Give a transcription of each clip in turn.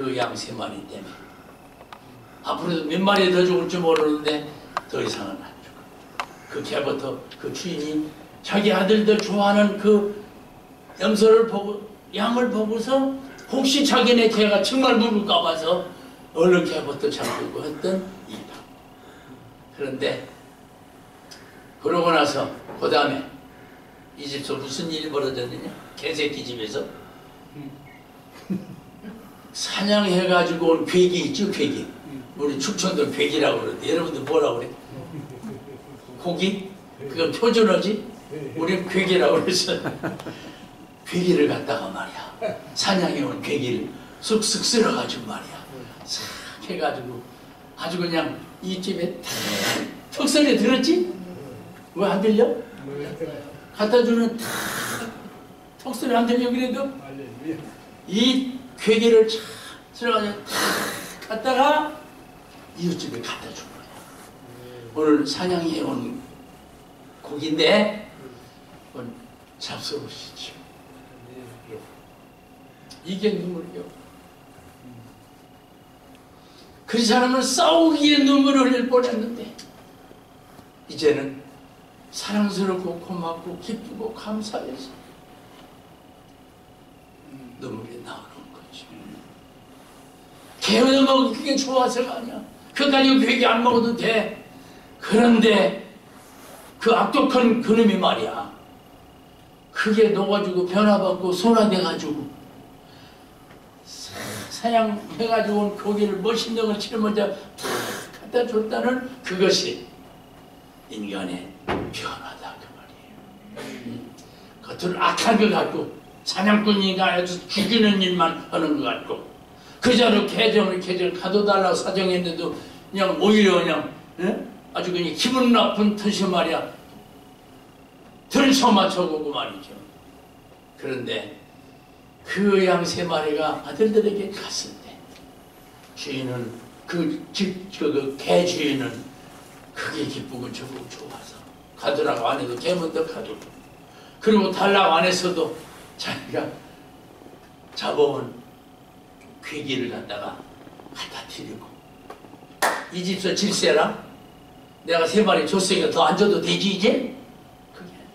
그 양 3마리 때문에. 앞으로도 몇 마리 더 죽을지 모르는데 더 이상은 안 죽어. 그 개부터 그 주인이 자기 아들들 좋아하는 그 염소를 보고, 양을 보고서 혹시 자기네 개가 정말 물을까 봐서 얼른 개부터 잡고 했던 이방. 그런데 그러고 나서 그 다음에 이 집에서 무슨 일이 벌어졌느냐? 개새끼 집에서 사냥해가지고 온 괴기 있죠? 괴기. 우리 충청도 괴기라고 그러는데 여러분들 뭐라고 그래? 고기? 그건 표준어지? 우리 괴기라고 그래서 괴기를 갖다가 말이야, 사냥해온 괴기를 쑥쑥 쓸어가지고 말이야, 싹 해가지고 아주 그냥 이 집에 턱 소리 들었지? 왜 안 들려? 갖다주는 턱 소리 안 들려? 그래도 이 괴기를 쫙 들어가서 갖다가 이웃집에 갖다 준 거야. 오늘 사냥해온 고기인데 잡숴보시죠. 이게 눈물이요. 그 사람은 싸우기에 눈물을 흘릴 뻔했는데 이제는 사랑스럽고 고맙고 기쁘고 감사해서 눈물이 나오는 거지. 개를 먹기 좋아서가 아니야. 그까지 괴기 안 먹어도 돼. 그런데 그 악독한 그놈이 말이야, 그게 녹아지고 변화받고 손화돼가지고 사냥해가지고 온 고기를 멋있는 걸 제일 먼저 다 갖다 줬다는 그것이 인간의 변화다 그 말이에요. 겉으로 악한 것 같고 사냥꾼이가 아주 죽이는 일만 하는 것 같고 그자로 개정을 가둬달라고 사정했는데도 그냥 오히려 그냥 아주 그냥 기분 나쁜 뜻이 말이야 들쳐맞춰보고 말이죠. 그런데 그 양 3마리가 아들들에게 갔을 때 주인은 그 개 주인은 그게 기쁘고 저거 좋아서 가더라고 안 해도 개문도 가두고 그리고 달라고 안 했어도 자기가 잡아온 괴기를 갖다가 갖다 드리고 이 집서 질세라 내가 3마리 줬으니까 더 안 줘도 되지 이제? 그게 아니야.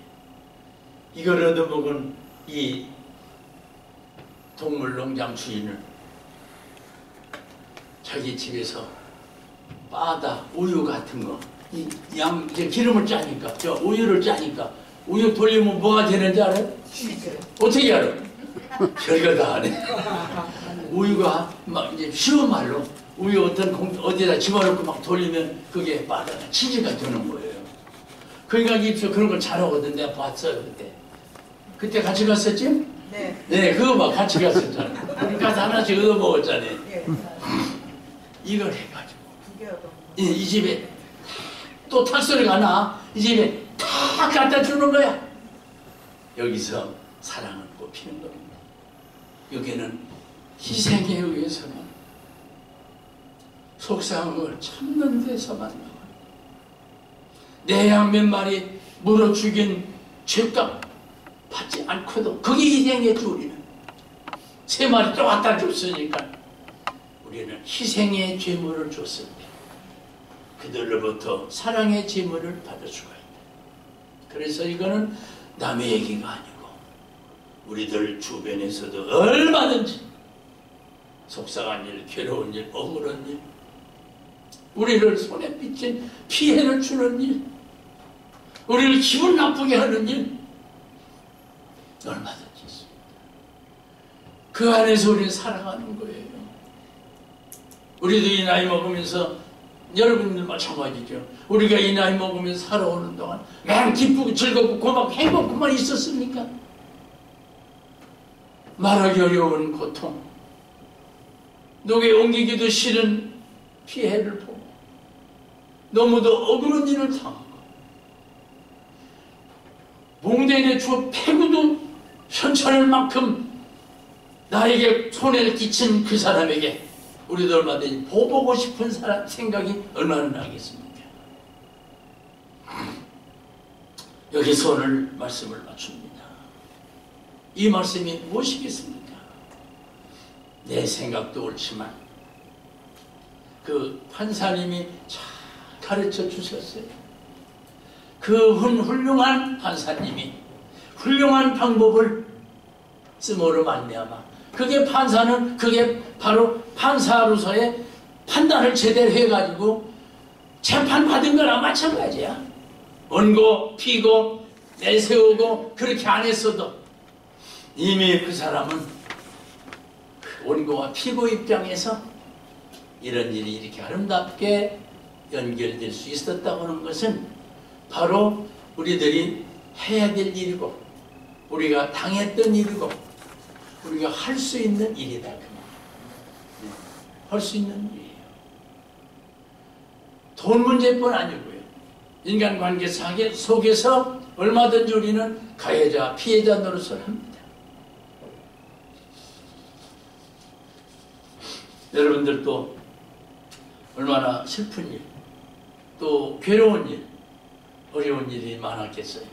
이걸 얻어먹은 이 동물농장 주인은 자기 집에서 바다 우유 같은 거, 이 양 이제 기름을 짜니까, 저 우유를 짜니까 우유 돌리면 뭐가 되는지 알아? 어떻게 알아? 별거 다 하네. 우유가 막 이제 쉬운 말로 우유 어디다 집어넣고 막 돌리면 그게 바다가 치즈가 되는 거예요. 그러니까 입서 그런 걸 잘하거든. 내가 봤어요 그때. 그때 같이 갔었지? 네. 네, 그거 막 같이 갔었잖아. 우리 가서 하나씩 얻어 먹었잖아요. 네. 이걸 해가지고 두 개 얻어. 이 집에 또 탁소리가 나. 이 집에 다 갖다 주는 거야. 여기서 사랑을 꼽히는 겁니다. 여기는 희생에 의해서만, 속상함을 참는 데서만 나와요. 내 양 몇 마리 물어 죽인 죄값 받지 않고도 그게 희생이었지. 우리는 3마리 또 갖다 줬으니까 우리는 희생의 제물을 줬을 때 그들로부터 사랑의 제물을 받을 수가 있다. 그래서 이거는 남의 얘기가 아니고 우리들 주변에서도 얼마든지 속상한 일, 괴로운 일, 억울한 일, 우리를 손에 빚진 피해를 주는 일, 우리를 기분 나쁘게 하는 일 얼마든지 있습니다. 그 안에서 우리는 살아가는 거예요. 우리도 이 나이 먹으면서, 여러분들 마찬가지죠. 우리가 이 나이 먹으면서 살아오는 동안 맨 기쁘고 즐겁고 고맙고 행복만 있었습니까? 말하기 어려운 고통, 녹에 옮기기도 싫은 피해를 보고 너무도 억울한 일을 당하고 몽대인에 주어 패구도 현천할 만큼 나에게 손해를 끼친 그 사람에게 우리도 얼마든지 보보고 싶은 생각이 얼마나 나겠습니까? 여기서 오늘 말씀을 마칩니다. 이 말씀이 무엇이겠습니까? 내 생각도 옳지만 그 판사님이 잘 가르쳐 주셨어요. 그 훌륭한 판사님이 훌륭한 방법을 씀으로 말미암아 그게 판사는 그게 바로 판사로서의 판단을 제대로 해가지고 재판받은 거랑 마찬가지야. 원고, 피고, 내세우고 그렇게 안 했어도 이미 그 사람은 원고와 피고 입장에서 이런 일이 이렇게 아름답게 연결될 수 있었다고 하는 것은 바로 우리들이 해야 될 일이고 우리가 당했던 일이고 우리가 할 수 있는 일이다. 할 수 있는 일이에요. 돈 문제뿐 아니고요. 인간관계 속에서 얼마든지 우리는 가해자, 피해자 노릇을 합니다. 여러분들도 얼마나 슬픈 일, 또 괴로운 일, 어려운 일이 많았겠어요.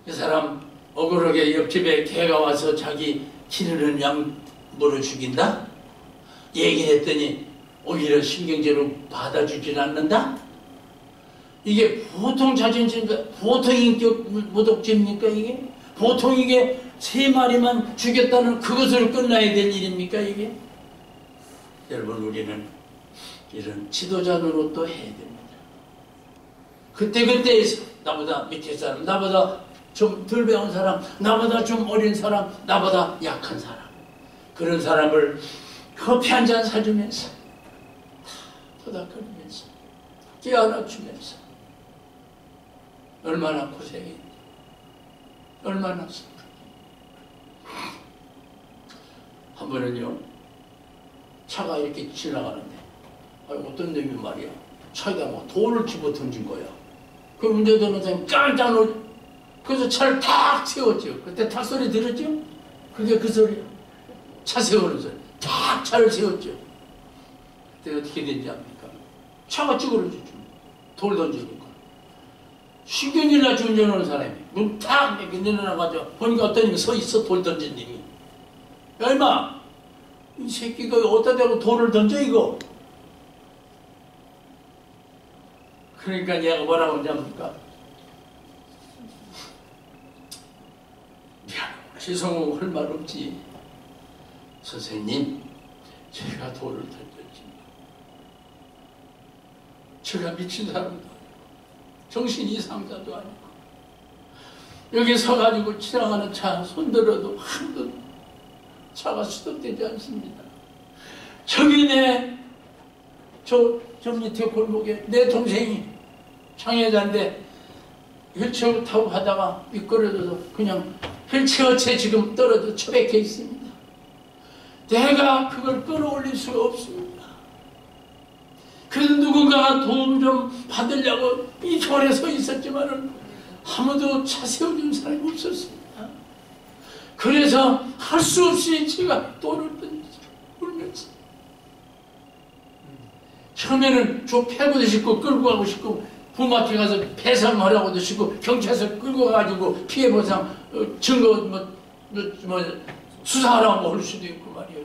그 사람 억울하게 옆집에 개가 와서 자기 기르는 양 물어 죽인다? 얘기를 했더니 오히려 신경제로 받아주질 않는다? 이게 보통 자존심입니까? 보통 인격 모독죄입니까 이게? 보통 이게 3마리만 죽였다는 그것으로 끝나야 될 일입니까 이게? 여러분 우리는 이런 지도자 노릇도 해야 됩니다. 그때에서 나보다 밑에 사람, 나보다 좀 덜 배운 사람, 나보다 좀 어린 사람, 나보다 약한 사람 그런 사람을 커피 한 잔 사주면서 토닥거리면서 깨어나주면서 얼마나 고생했는지 얼마나 슬픈지. 한 번은요 차가 이렇게 지나가는데 어떤 놈이 말이야 차에다 뭐 돌을 집어 던진 거야. 그 운전하는 사람이 깜짝 놀 그래서 차를 탁 세웠죠. 그때 탁 소리 들었죠? 그게 그 소리야. 차 세우는 소리. 탁 차를 세웠죠. 그때 어떻게 된지 압니까? 차가 찌그러지죠. 돌 던지니까. 신경질 나지 운전하는 사람이. 문 탁 이렇게 내려놔가지고 보니까 어떤 놈이 서 있어. 돌 던진 놈이. 야 임마 이 새끼가 어디다 대고 돌을 던져 이거. 그러니까 얘가 뭐라고 하는지 압니까? 죄송하고 할 말 없지. 선생님 제가 돌을 던졌지만 제가 미친 사람도 아니고 정신 이상자도 아니고 여기 서가지고 지나가는 차 손들어도 한도 차가 수동되지 않습니다. 저기 저 밑에 골목에 내 동생이 장애자인데 휠체어 타고 가다가 미끄러져서 그냥 휠체어채 지금 떨어져 처박혀 있습니다. 내가 그걸 끌어올릴 수가 없습니다. 그래서 누군가가 도움 좀 받으려고 이 절에 서 있었지만은 아무도 차 세워준 사람이 없었습니다. 그래서 할 수 없이 제가 돌을 던지죠. 울면서. 처음에는 저 패고도 싶고 끌고 가고 싶고 부마트 가서 배상하라고도 싶고 경찰서 끌고 가가지고 피해보상 증거 뭐 수사하라고 할 수도 있고 말이에요.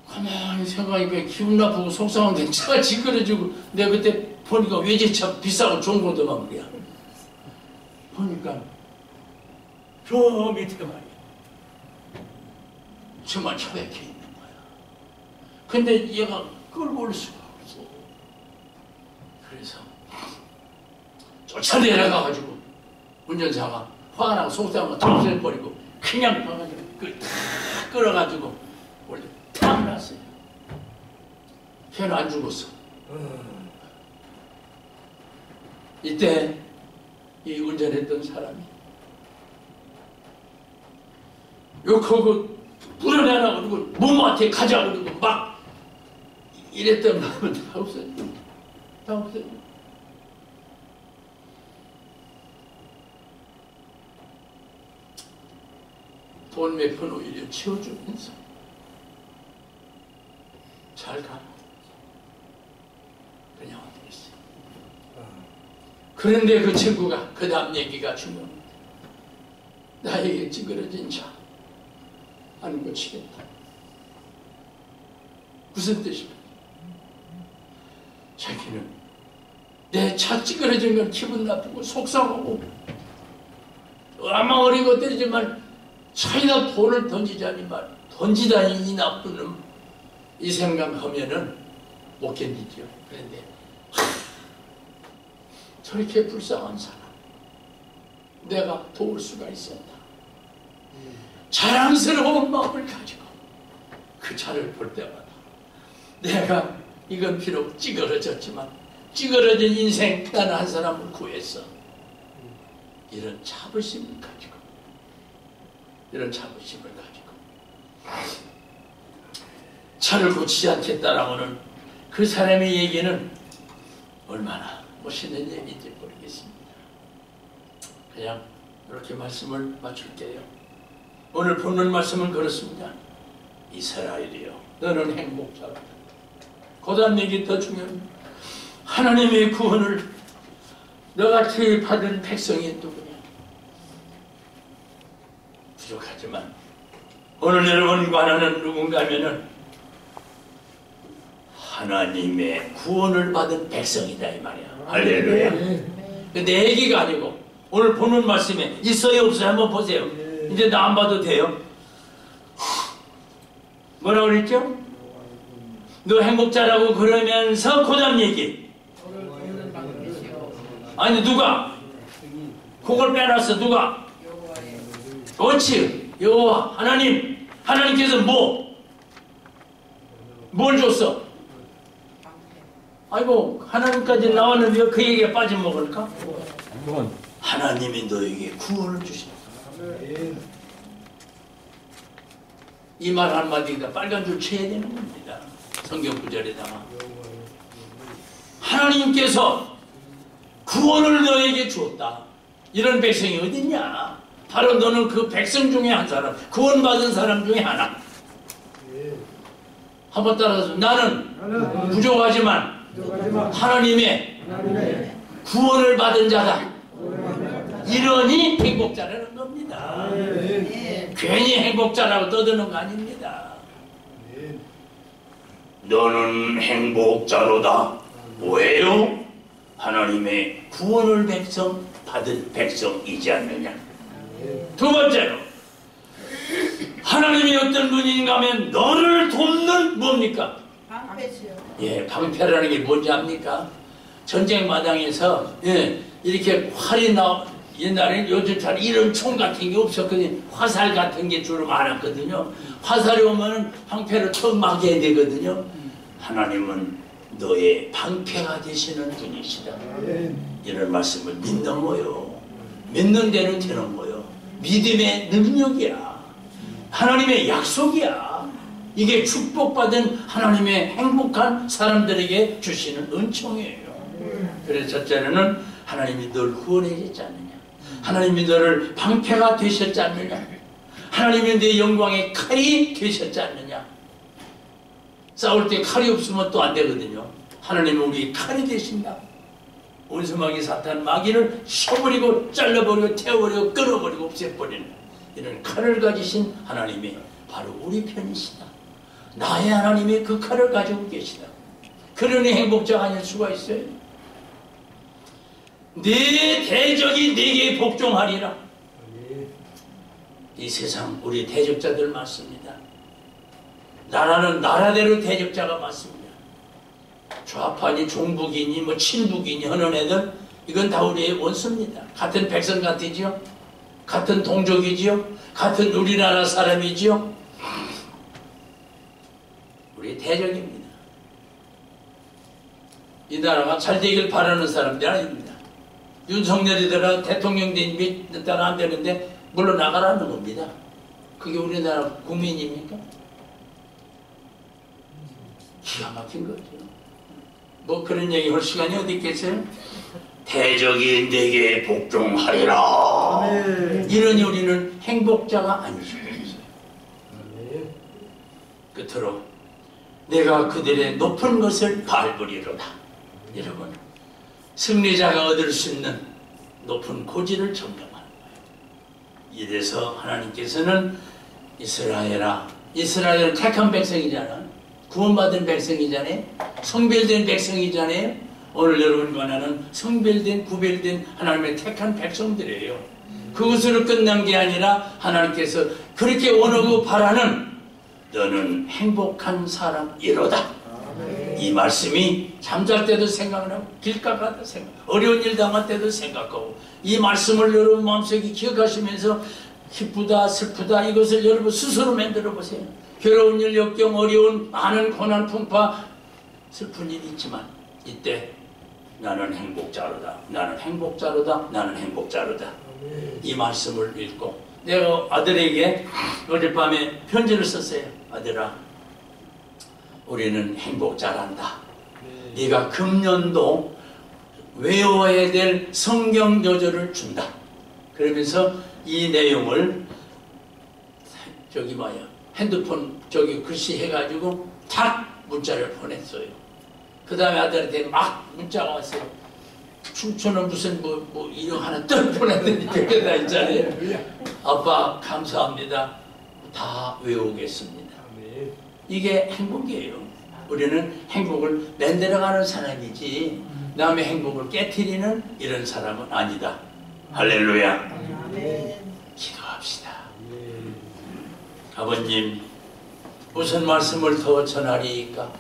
가만히 생각하니까 기분 나쁘고 속상한데 차가 지그러지고 내가 그때 보니까 외제차 비싸고 좋은 거더만 말이야. 보니까 저 밑에 말이야. 정말 처박혀 있는 거야. 근데 얘가 끌고 올 수가 없어. 그래서 쫓아 내려가가지고 운전사가 화가 나고 속상하고 덤벼버리고 그냥 봐가지고 그걸 탁 끌어가지고 원래 탁 났어요. 걔는 안 죽었어. 이때 이 운전했던 사람이 욕하고 불어내라 그러고 몸한테 가자 그러고 막 이랬던 마음은 다 없어요. 다 없어요. 돈 몇 푼 오히려 치워주면서 잘 가. 그냥 어떻겠어요. 그런데 그 친구가 그 다음 얘기가 중요합니다. 나에게 찌그러진 차 안 고치겠다. 무슨 뜻일까? 자기는 내 차 찌그러진 건 기분 나쁘고 속상하고 아마 어린 것들이지만 차에다 돈을 던지자니 말, 던지다니 이 나쁜 놈, 이 생각하면은 못 견디죠. 그런데 저렇게 불쌍한 사람 내가 도울 수가 있었다. 자랑스러운 마음을 가지고 그 차를 볼 때마다 내가 이건 비록 찌그러졌지만 찌그러진 인생 나는 한 사람을 구했어. 이런 자부심을 가지고 차를 고치지 않겠다라고는 그 사람의 얘기는 얼마나 멋있는 얘기인지 모르겠습니다. 그냥 이렇게 말씀을 마칠게요. 오늘 본문 말씀은 그렇습니다. 이스라엘이여 너는 행복자다. 그 다음 얘기 더 중요합니다. 하나님의 구원을 너같이 받은 백성이 누구냐? 부족하지만 오늘 여러분과 나는 누군가 하면은 하나님의 구원을 받은 백성이다 이 말이야. 할렐루야. 내 얘기가 아니고 오늘 보는 말씀에 있어요 없어요 한번 보세요. 이제 나 안 봐도 돼요. 뭐라고 그랬죠? 너 행복자라고 그러면서 그 다음 얘기. 아니 누가? 그걸 빼놨어. 누가? 옳지. 여호와 하나님. 하나님께서 뭘 줬어? 아이고 하나님까지 나왔는데 그 얘기가 빠져먹을까? 하나님이 너에게 구원을 주신다. 이 말 한마디가 빨간 줄 쳐야 되는 겁니다. 성경 구절에다가 하나님께서 구원을 너에게 주었다. 이런 백성이 어딨냐? 바로 너는 그 백성 중에 한 사람, 구원받은 사람 중에 하나. 한번 따라서 나는 부족하지만 하나님의 구원을 받은 자다. 이러니 행복자라는 겁니다. 괜히 행복자라고 떠드는 거 아닙니다. 너는 행복자로다. 왜요? 하나님의 구원을 받은 백성이지 않느냐. 두 번째로 하나님이 어떤 분인가 하면 너를 돕는 뭡니까? 방패지요. 예, 방패라는 게 뭔지 압니까? 전쟁 마당에서 이렇게 활이 옛날에 요즘처럼 이런 총 같은 게 없었거든요. 화살 같은 게 주로 많았거든요. 화살이 오면 방패를 턱 막아야 되거든요. 하나님은 너의 방패가 되시는 분이시다. 이런 말씀을 믿는 거요. 믿는 대로 되는 거요. 믿음의 능력이야. 하나님의 약속이야. 이게 축복받은 하나님의 행복한 사람들에게 주시는 은총이에요. 그래서 첫째는 하나님이 널 구원해 주지 않느냐. 하나님이 너를 방패가 되셨지 않느냐. 하나님이 내 영광의 칼이 되셨지 않느냐. 싸울 때 칼이 없으면 또 안 되거든요. 하나님은 우리 칼이 되신다. 원수마귀 사탄 마귀를 쳐버리고 잘라버리고 태워버리고 끊어버리고 없애버리는 이런 칼을 가지신 하나님이 바로 우리 편이시다. 나의 하나님이 그 칼을 가지고 계시다. 그러니 행복자가 아닐 수가 있어요. 네 대적이 네게 복종하리라. 이 세상 우리 대적자들 많습니다. 나라는 나라대로 대적자가 많습니다. 좌파니 종북이니 뭐 친북이니 하는 애들 이건 다 우리의 원수입니다. 같은 백성 같으지요. 같은 동족이지요. 같은 우리나라 사람이지요. 우리 대적입니다. 이 나라가 잘 되길 바라는 사람들이 아닙니다. 윤석열이더라 대통령 된 몇 달 안 되는데 물러나가라는 겁니다. 그게 우리나라 국민입니까? 기가 막힌 거죠. 뭐 그런 얘기 할 시간이 어디 있겠어요? 대적이 내게 복종하리라. 이러니 우리는 행복자가 아닐 수가 있어요. 끝으로 내가 그들의 높은 것을 밟으리로다. 여러분, 승리자가 얻을 수 있는 높은 고지를 점령하는 거예요. 이래서 하나님께서는 이스라엘아, 이스라엘은 택한 백성이잖아. 구원받은 백성이잖아요. 성별된 백성이잖아요. 오늘 여러분과 나는 성별된 구별된 하나님의 택한 백성들이에요. 그것으로 끝난 게 아니라 하나님께서 그렇게 원하고 바라는 너는 행복한 사람이로다. 이 말씀이 잠잘 때도 생각나고 길가 가다 생각, 어려운 일 당할 때도 생각하고, 이 말씀을 여러분 마음속에 기억하시면서 기쁘다 슬프다 이것을 여러분 스스로 만들어 보세요. 괴로운 일, 역경, 어려운 많은 고난, 풍파, 슬픈 일이 있지만 이때 나는 행복자로다, 나는 행복자로다, 나는 행복자로다. 이 말씀을 읽고 내가 아들에게 어젯밤에 편지를 썼어요. 아들아, 우리는 행복자란다. 네가 금년도 외워야 될 성경 저절을 준다. 그러면서 이 내용을 저기 뭐야 핸드폰 저기 글씨 해가지고 탁 문자를 보냈어요. 그 다음에 아들한테 막 문자가 왔어요. 춤추는 무슨 뭐 이런 하나 딱 보냈더니 그게다 있잖아요. 아빠 감사합니다. 다 외우겠습니다. 이게 행복이에요. 우리는 행복을 만들어가는 사람이지 남의 행복을 깨트리는 이런 사람은 아니다. 할렐루야. 기도합시다. 아버님, 무슨 말씀을 더 전하리이까?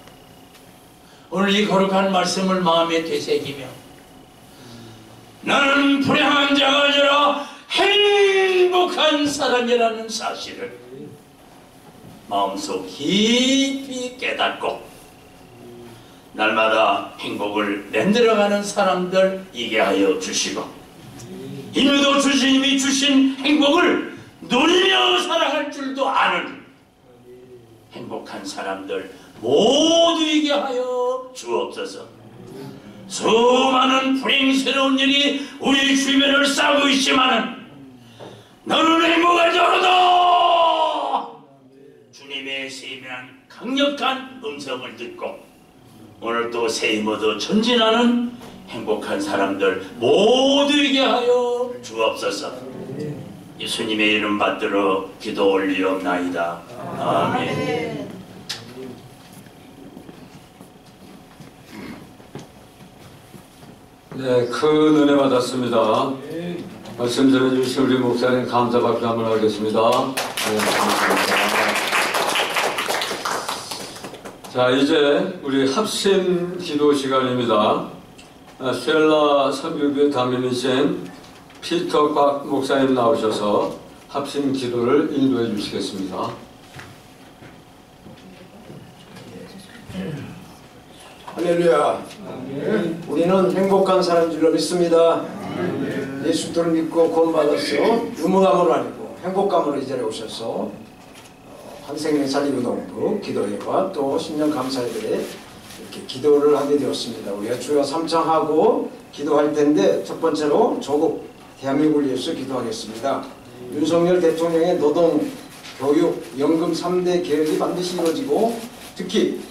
오늘 이 거룩한 말씀을 마음에 되새기며 나는 불행한 자가 아니라 행복한 사람이라는 사실을 마음속 깊이 깨닫고 날마다 행복을 만들어가는 사람들 이게 하여 주시고, 이누도 주님이 주신 행복을 누리며 살아갈 줄도 아는 행복한 사람들 모두 이게 하여 주옵소서. 수많은 불행스러운 일이 우리 주변을 싸고 있지만은 너는 행복할 자로다. 주님의 세밀한 강력한 음성을 듣고 오늘 또 새 힘 얻어 전진하는 행복한 사람들 모두에게 하여 주옵소서. 예수님의 이름 받들어 기도 올리옵나이다. 아멘. 네, 큰 은혜 받았습니다. 말씀 전해주신 우리 목사님 감사 박수 한번 하겠습니다. 네, 감사합니다. 자, 이제 우리 합심 기도 시간입니다. 쉘라 선교교회 담임이신 피터 곽 목사님 나오셔서 합심 기도를 인도해 주시겠습니다. 할렐루야. 우리는 행복한 사람인 줄로 믿습니다. 예수를 믿고 구원받았어. 유무감으로 아니고 행복감으로 이 자리에 오셔서 한생명 살리고동부 기도회와 또 신년 감사회에 이렇게 기도를 하게 되었습니다. 우리가 주여 삼창하고 기도할 텐데 첫 번째로 조국 대한민국을 위해서 기도하겠습니다. 윤석열 대통령의 노동, 교육, 연금 3대 개혁이 반드시 이루어지고 특히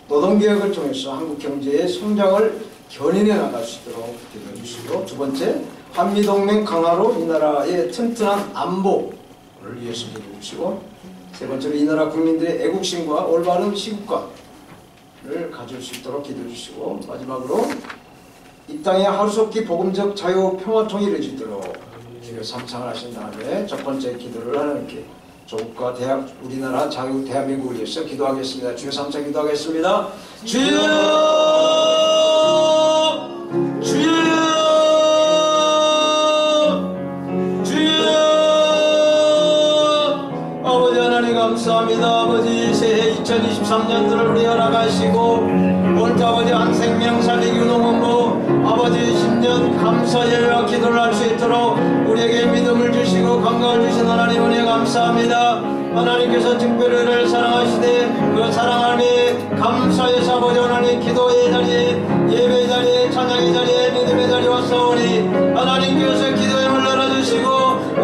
노동개혁을 통해서 한국 경제의 성장을 견인해 나갈 수 있도록 기도해 주시고, 두 번째 한미동맹 강화로 이 나라의 튼튼한 안보를 위해서 기도해 주시고, 세 번째로 이 나라 국민들의 애국심과 올바른 시국관을 가질 수 있도록 기도해 주시고, 마지막으로 이 땅의 하루속히 복음적 자유 평화 통일을 이루어지도록 주여 삼창을 하신 다음에 첫 번째 기도를 하나님께 조국과 우리나라 자유 대한민국을 위해서 기도하겠습니다. 주여 삼창 기도하겠습니다. 주여, 주여, 주여. 아버지 하나님 감사합니다. 아버지 새해 2023년도를 우리 허락하시고 오늘 아버지 한생명 살리기 운동본부 아버지 신년 감사 예배와 기도를 할 수 있도록 우리에게 믿음을 주시고 건강을 주신 하나님 은혜 감사합니다. 하나님께서 특별히 우리를 사랑하시되 그 사랑함에 감사해서 아버지 하나님 기도의 자리에 예배 자리에 찬양의 자리에 믿음의 자리에 왔사오니 하나님께서 기도의 문을 열어주시고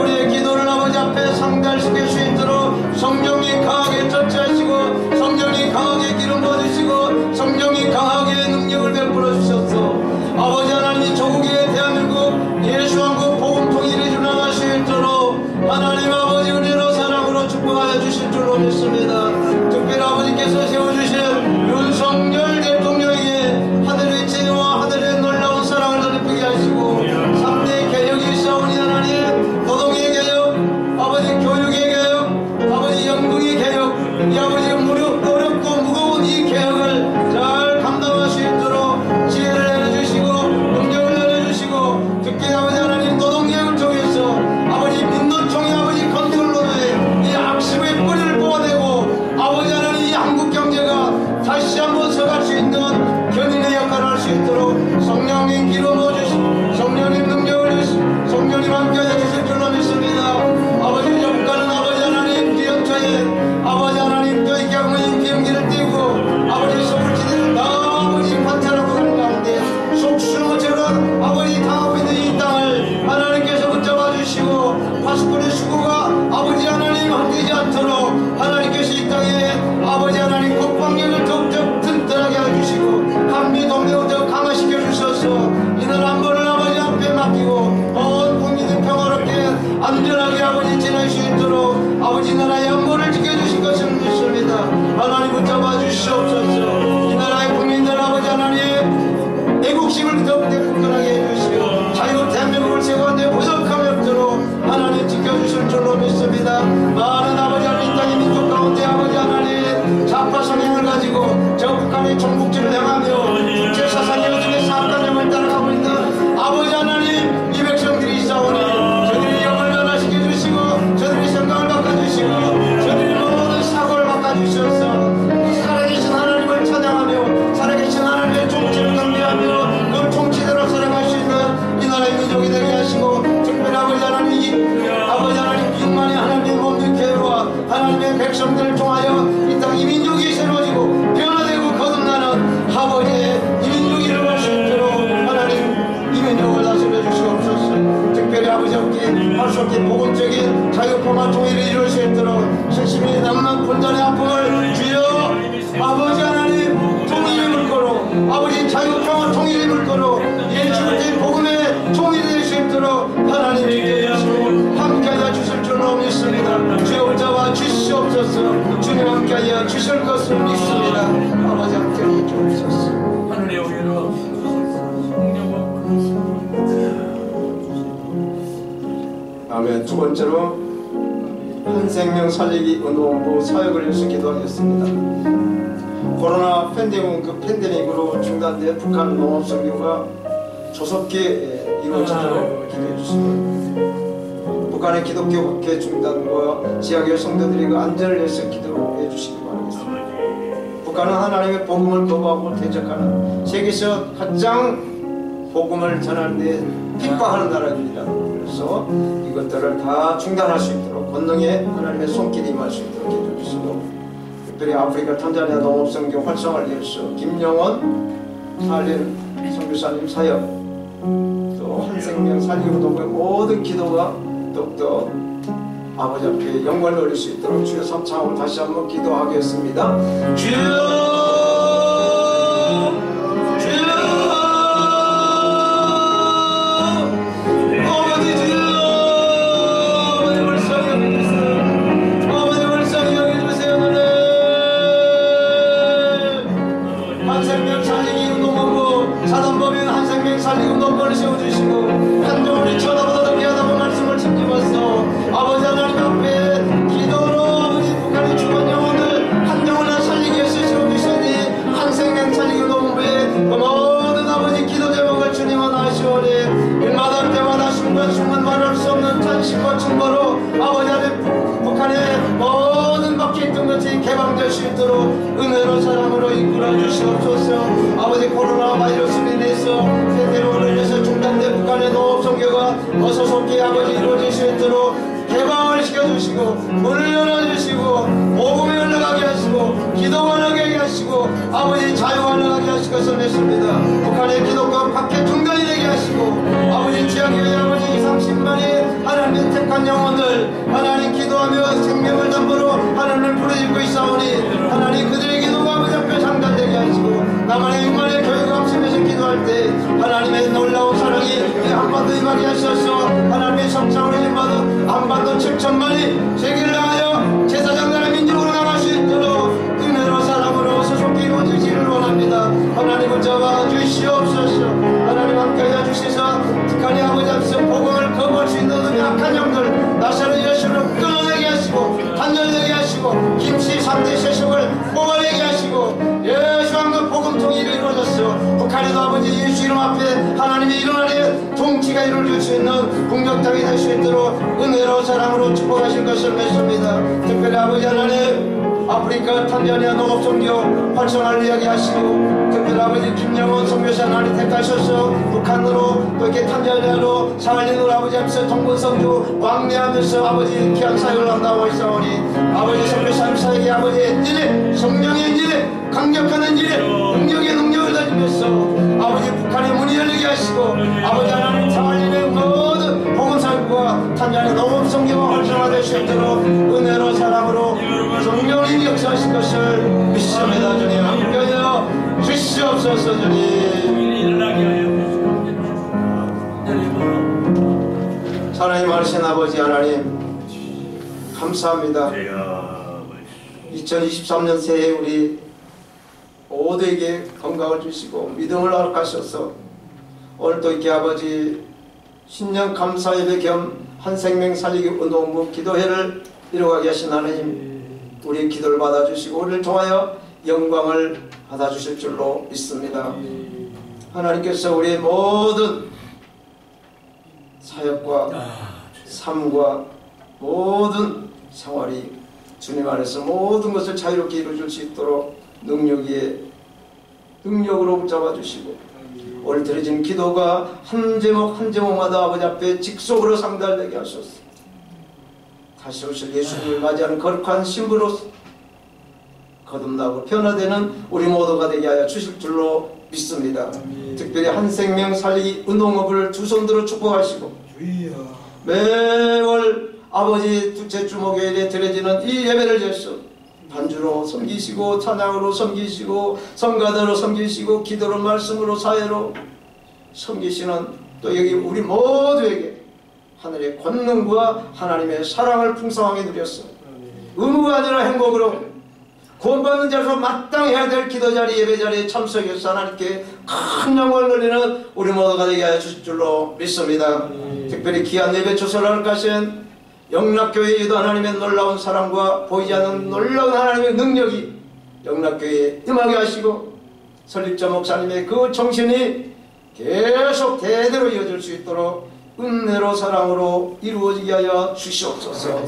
우리의 기도를 아버지 앞에 상달시킬 수 있도록 성령님 강하게 터치하시고 성령님 강하게 기름 부어주시고 성령님 강하게 능력을 베풀어 주셨소. 아버지 하나님 조국의 대한민국 예수왕국 복음 통일이 일어날 수 있도록 하나님 아버지 은혜로 사랑으로 축복하여 주실 줄로 믿습니다. 특별히 아버지께서 세워주신 윤석열 대통령에게 하늘의 지혜와 하늘의 놀라운 사랑을 더럽히게 하시고 3대 개혁이 있사오니 하나님, 노동의 개혁, 아버지 교육의 개혁, 아버지 영국의 개혁, 이 아버지가 어렵고 무거운 이 개혁을 잘 감당할 수 있도록 지혜를 내려주시고 능력을 내려주시고, 특히 아버지 하나님 노동개혁을 통해서 아버지 민노총의 아버지 컨트롤러의 이 악습의 뿌리를 뽑아내고 아버지 하나님 이 한국 경제가 다시 한번 서갈 수 있는 견인의 역할을 할 수 있도록 성령님 기름 부어주시고 성령님 능력을 주시고 성령님 함께하여 주실 줄로 믿습니다. 아버지 국가는 아버지 하나님 기영차에 아버지 하나님 또 이렇게 하면 비행기를 띄우고 아버지 서울지대를 다 아버지 관찰하고 가는 가운데 속수무처럼 아버지 당하고 있는 이 땅을 하나님께서 붙잡아 주시고 파수꾼의 수고가 아버지 하나님 흔들리지 않도록 하나님께서 이 땅에 아버지 하나님 국방력을 더욱더 튼튼하게 해주시고 한미 동맹을 더 강화시켜 주셔서 이 나라 한 번을 아버지 앞에 맡기고 온 국민이 평화롭게 안전하게 아버지 지낼 수 있도록 아버지 나라의 안보를 지켜주신 것을 믿습니다. 하나님 붙잡아 주시옵소서. 이 나라의 국민들 아버지 하나님 애국심을 더욱더 굳건하게 해주시고 자유 대한민국을 세우는데 부족함이 없도록 하나님 지켜주실 줄로 믿습니다. 많은 아버지 하나님 이 땅의 민족 가운데 아버지 하나님 좌파 성향을 가지고 저 북한의 종북지를 향하며 국제사상의 어둠의 사악관념을 따라가고 있는 아버지 하나님 이 백성들이 있사오니 저들의 영을 변화시켜 주시고 저들의 생각을 바꿔주시고 저들의 모든 사고를 바꿔주셔서 살아계신 하나님을 찬양하며 살아계신 하나님의 통치를 경배하며 그 통치대로 살아갈 수 있는 이 나라의 민족이 되게 하시고 특별히 아버지 하나님 아버지 하나님 6만의 하나님의 몸된 교회와 하나님의 백성들을 통하여 이 땅 이 민족이 새로워지고 변화되고 거듭나는 아버지의 이 민족이 일어날 수 있도록 하나님 이 민족을 다스려 주시옵소서. 특별히 아버지 함께 할 수 없게 복음적인 자유평화 통일을 이룰 수 있도록 세심히 남는 분단의 아픔을 주여 아버지 하나님 통일의 물꼬로 아버지 자유평화 통일의 물꼬로 예수 그리스도의 복음의 통일이 될 수 있도록 하나님 지켜주시고 함께하여 주실 줄로 믿습니다. 주여 붙잡아 주시옵소서. 주님 함께하여 주실 것을 믿습니다. 아버지 함께하여 주옵소서. 하늘의 오유로 아멘. 두 번째로 한 생명 살리기 운동부 사역을 위해서 기도하겠습니다. 코로나 팬데믹으로 중단된 북한 농업 선교가 조속히 이루어지도록 기도해 주시고 북한의 기독교 박해 중단과 지하교회 성도들이 그 안전을 위해서 기도해 주시기 바라겠습니다. 북한은 하나님의 복음을 거부하고 대적하는 세계에서 가장 복음을 전하는 데 핍박하는 나라입니다. 그래서 이것들을 다 중단할 수 있도록 권능에 하나님의 손길이 임할 수 있도록 기도해 주시고 특별히 아프리카 탄자니아 농업선교 활성화를 위해서 김영원 살린 선교사님 사역 또 한생명 살리기 운동부의 모든 기도가 더욱더 아버지 앞에 영광을 올릴 수 있도록 주여 삼창으로 다시 한번 기도하겠습니다. 주여 살리고 넘버를 세워주시고 한동훈이 쳐다보다 더 귀하다고 말씀을 챙기면서 아버지 하나님 앞에 기도로 아버지 북한의 죽은 영혼을 한동훈을 살리기 위해서 세워주시니 한생명 살리고 넘버에 그 모든 아버지 기도 제목을 주님은 아시오니 일마다 때마다 순간순간 말할 수 없는 탄식과 충고로 아버지 하나님 북한의 모든 박혀있던 것이 개방될 수 있도록 은혜로 사랑으로 이끌어 주시옵소서. 아버지 코로나 바이러스로 인해서 세계로 인해서 중단된 북한의 농업 선교가 어서속히 아버지 이루어질 수 있도록 개방을 시켜주시고 문을 열어주시고 복음이 흘러가게 하시고 기도가 흘러가게 하시고 아버지 자유가 흘러가게 하실 것을 믿습니다. 북한의 기독교 박해 중단이 되게 하시고 아버지 지하교회 아버지 30만의 하나님의 택한 영혼들 하나님 기도하며 생명을 담보로 하나님을 부르짖고 있사오니 하나님 그들의 기도가 아버지 앞에 상달되게 하시고 나만의 6만의 교회가 합심해서 기도할 때 하나님의 놀라운 사랑이 이 한반도 임하게 하셔서 하나님의 성창으로 임하는 한반도 7천만이 세계를 향하여 제사장 나라 민족으로 앞에 하나님이 일어나니 통치가 이루어질 수 있는 국력당이 될 수 있도록 은혜로 사랑으로 축복하실 것을 믿습니다. 특별히 아버지 하나님 아프리카 탄자니아 농업선교 활성화를 이야기하시고 특별히 아버지 김영원 선교사 하나님 택하셔서 북한으로 또 이렇게 탄자니아로 살리는 아버지 앞에서 동문선교 왕래하면서 아버지 귀한 사역을 한다고 있사오니 아버지 선교사님 사역이 아버지의 인질에 성령의 인질에 강력한 인질에 능력의 능력을 가지면서 아버지 북한의 문이 열리게 하시고 아버지 하나님 살리는 모든 복음사역과 탄자니아 농업선교가 활성화될 수 있도록 은혜로 사랑으로 성령이 역사하신 것을 믿습니다. 주님 함께하여 주시옵소서. 주님 하나님 하신 아버지 하나님 감사합니다. 2023년 새해 우리 모두에게 건강을 주시고 믿음을 허락하셔서 오늘도 이렇게 아버지 신년 감사 예배 겸 한 생명 살리기 운동부 기도회를 이루어가게 하신 하나님 우리의 기도를 받아주시고 우리를 통하여 영광을 받아주실 줄로 믿습니다. 하나님께서 우리의 모든 사역과 삶과 모든 생활이 주님 안에서 모든 것을 자유롭게 이루어질 수 있도록 능력으로 붙잡아 주시고 오늘 드려진 기도가 한 제목 한 제목마다 아버지 앞에 직속으로 상달되게 하소서. 다시 오실 예수님을 맞이하는 거룩한 신부로서 거듭나고 변화되는 우리 모두가 되게 하여 주실 줄로 믿습니다. 특별히 한 생명 살리기 운동업을 두 손들어 축복하시고 매월 아버지 둘째 주 목요일에 드려지는 이 예배를 위해서 반주로 섬기시고 찬양으로 섬기시고 성가대로 섬기시고 기도로 말씀으로 사회로 섬기시는 또 여기 우리 모두에게 하늘의 권능과 하나님의 사랑을 풍성하게 누렸어. 의무가 아니라 행복으로 구원받는 자로 마땅히 해야 될 기도자리 예배자리에 참석해서 하나님께 큰 영광을 돌리는 우리 모두가 되게 하여 주실 줄로 믿습니다. 특별히 귀한 예배 초소를 하신 영락교회에도 하나님의 놀라운 사랑과 보이지 않는 놀라운 하나님의 능력이 영락교회에 임하게 하시고 설립자 목사님의 그 정신이 계속 대대로 이어질 수 있도록 은혜로 사랑으로 이루어지게 하여 주시옵소서.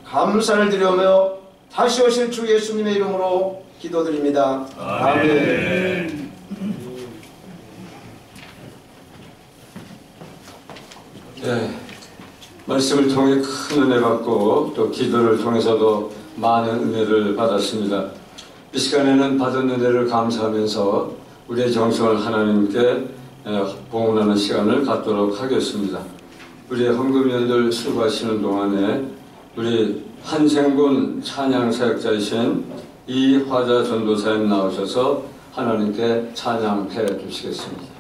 감사를 드리며 다시 오실 주 예수님의 이름으로 기도드립니다. 아멘. 네, 말씀을 통해 큰 은혜 받고 또 기도를 통해서도 많은 은혜를 받았습니다. 이 시간에는 받은 은혜를 감사하면서 우리의 정성을 하나님께 봉헌하는 시간을 갖도록 하겠습니다. 우리의 헌금위원들 수고하시는 동안에 우리 한생군 찬양사역자이신 이화자 전도사님 나오셔서 하나님께 찬양해 주시겠습니다.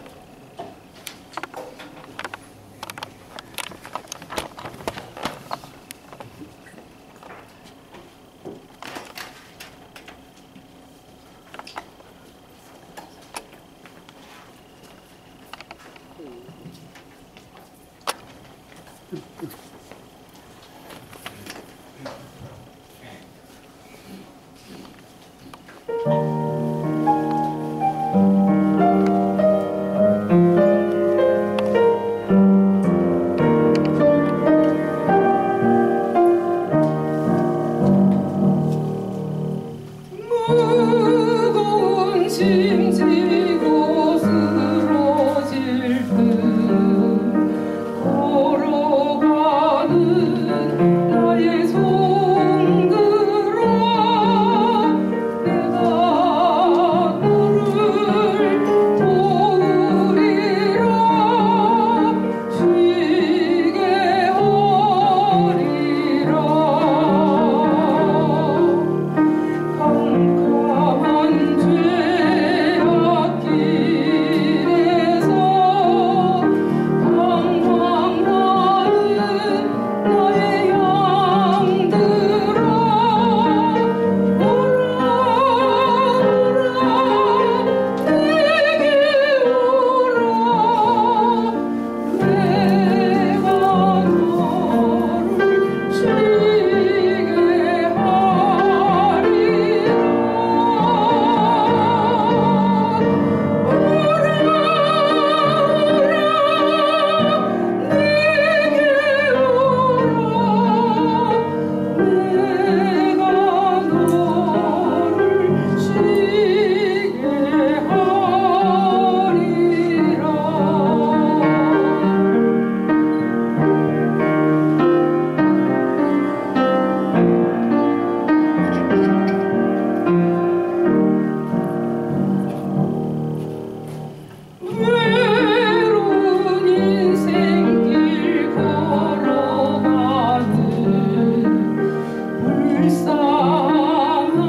불쌍한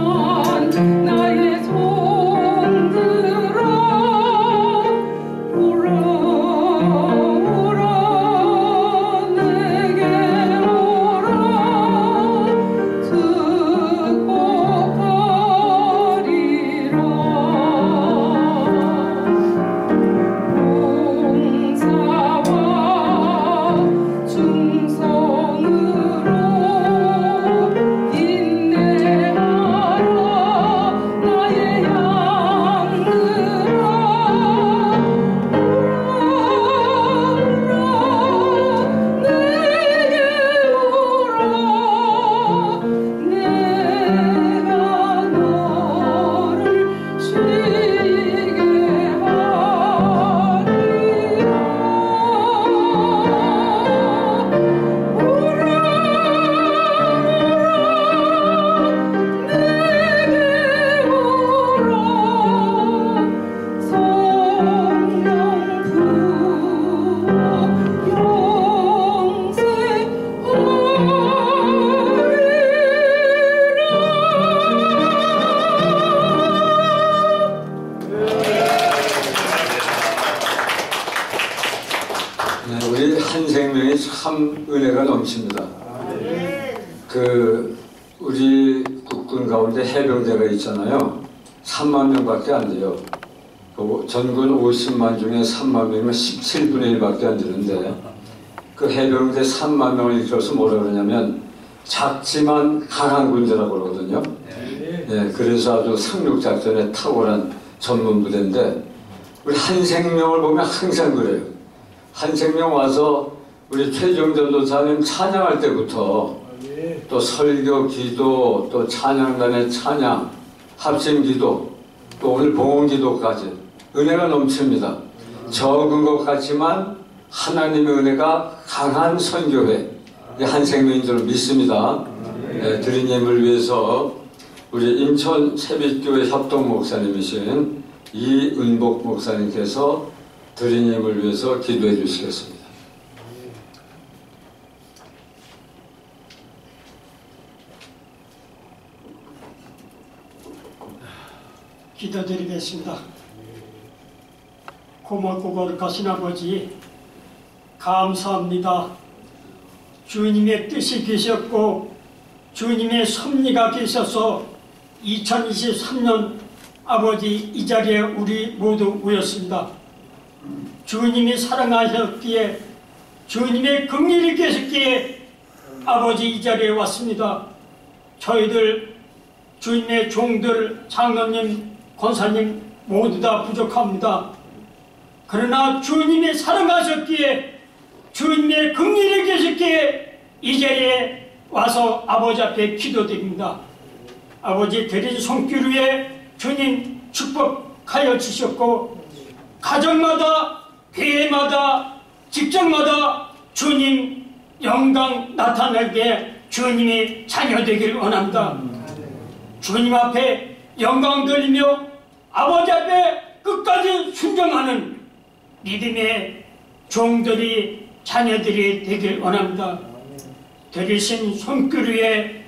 나의 손들아 오라 오라 내게 오라 축복하리라 봉사와 충성으로 인내하라 나의 양들아 오라 내게 오라 내가 너를 쉬게 네, 우리 한 생명이 참 은혜가 넘칩니다. 우리 국군 가운데 해병대가 있잖아요. 3만 명밖에 안 돼요. 전군 50만 중에 3만 명이면 17분의 1밖에 안 되는데 그 해병대 3만 명을 이끌어서 뭐라 그러냐면 작지만 강한 군대라고 그러거든요. 네, 그래서 아주 상륙작전에 탁월한 전문 부대인데 우리 한 생명을 보면 항상 그래요. 한 생명 와서 우리 최종 전도사님 찬양할 때부터 또 설교, 기도, 또 찬양단의 찬양, 합심 기도, 또 오늘 봉헌 기도까지 은혜가 넘칩니다. 적은 것 같지만 하나님의 은혜가 강한 선교회 한 생명인 줄 믿습니다. 네, 드리님을 위해서 우리 인천 세빛교회 협동 목사님이신 이은복 목사님께서 드리님을 위해서 기도해 주시겠습니다. 기도드리겠습니다. 고맙고 거룩하신 아버지 감사합니다. 주님의 뜻이 계셨고 주님의 섭리가 계셔서 2023년 아버지 이 자리에 우리 모두 모였습니다. 주님이 사랑하셨기에 주님의 긍휼이 계셨기에 아버지 이 자리에 왔습니다. 저희들 주님의 종들 장로님 권사님 모두 다 부족합니다. 그러나 주님이 사랑하셨기에 주님의 긍휼이 계셨기에 이 자리에 와서 아버지 앞에 기도드립니다. 아버지 드린 손길 위에 주님 축복하여 주셨고 가정마다 교회마다 직장마다 주님 영광 나타나게 주님이 자녀되길 원합니다. 주님 앞에 영광 돌리며 아버지 앞에 끝까지 순종하는 믿음의 종들이 자녀들이 되길 원합니다. 들으신 손길 위에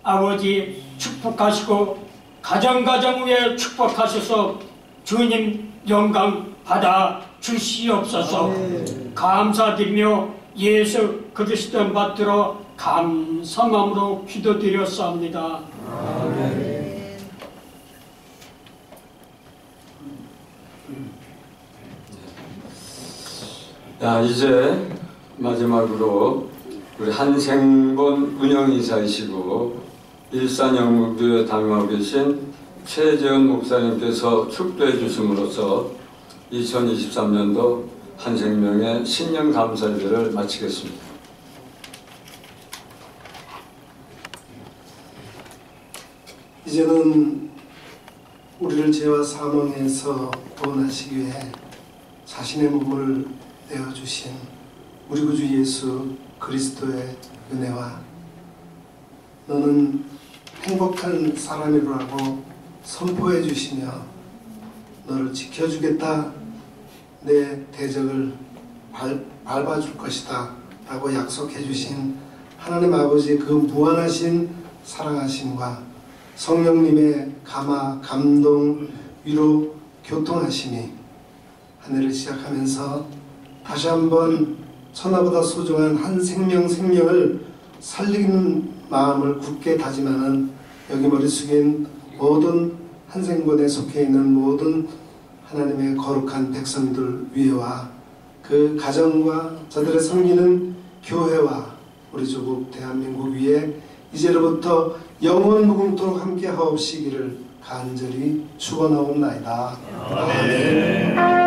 아버지 축복하시고 가정 위에 축복하셔서 주님 영광 받아 주시옵소서. 감사드리며 예수 그리스도 받들어 감사함으로 기도드렸사옵니다. 이제 마지막으로 우리 한생본 운영이사이시고 일산영무교회 담임하고 계신 최재현 목사님께서 축도해 주심으로써 2023년도 한생명의 신년 감사제를 마치겠습니다. 이제는 우리를 죄와 사망에서 구원하시기 위해 자신의 몸을 내어주신 우리 구주 예수 그리스도의 은혜와 너는 행복한 사람이라고 선포해 주시며 너를 지켜주겠다, 내 대적을 밟아줄 것이다 라고 약속해 주신 하나님 아버지의 그 무한하신 사랑하심과 성령님의 감화, 감동, 위로, 교통하심이 한 해를 시작하면서 다시 한번 천하보다 소중한 한 생명을 살리는 마음을 굳게 다짐하는 여기 머리 숙인 모든 한생본에 속해 있는 모든 하나님의 거룩한 백성들 위에와 그 가정과 저들의 섬기는 교회와 우리 조국 대한민국 위에 이제로부터 영원 무궁토록 함께 하옵시기를 간절히 축원하옵나이다. 아멘.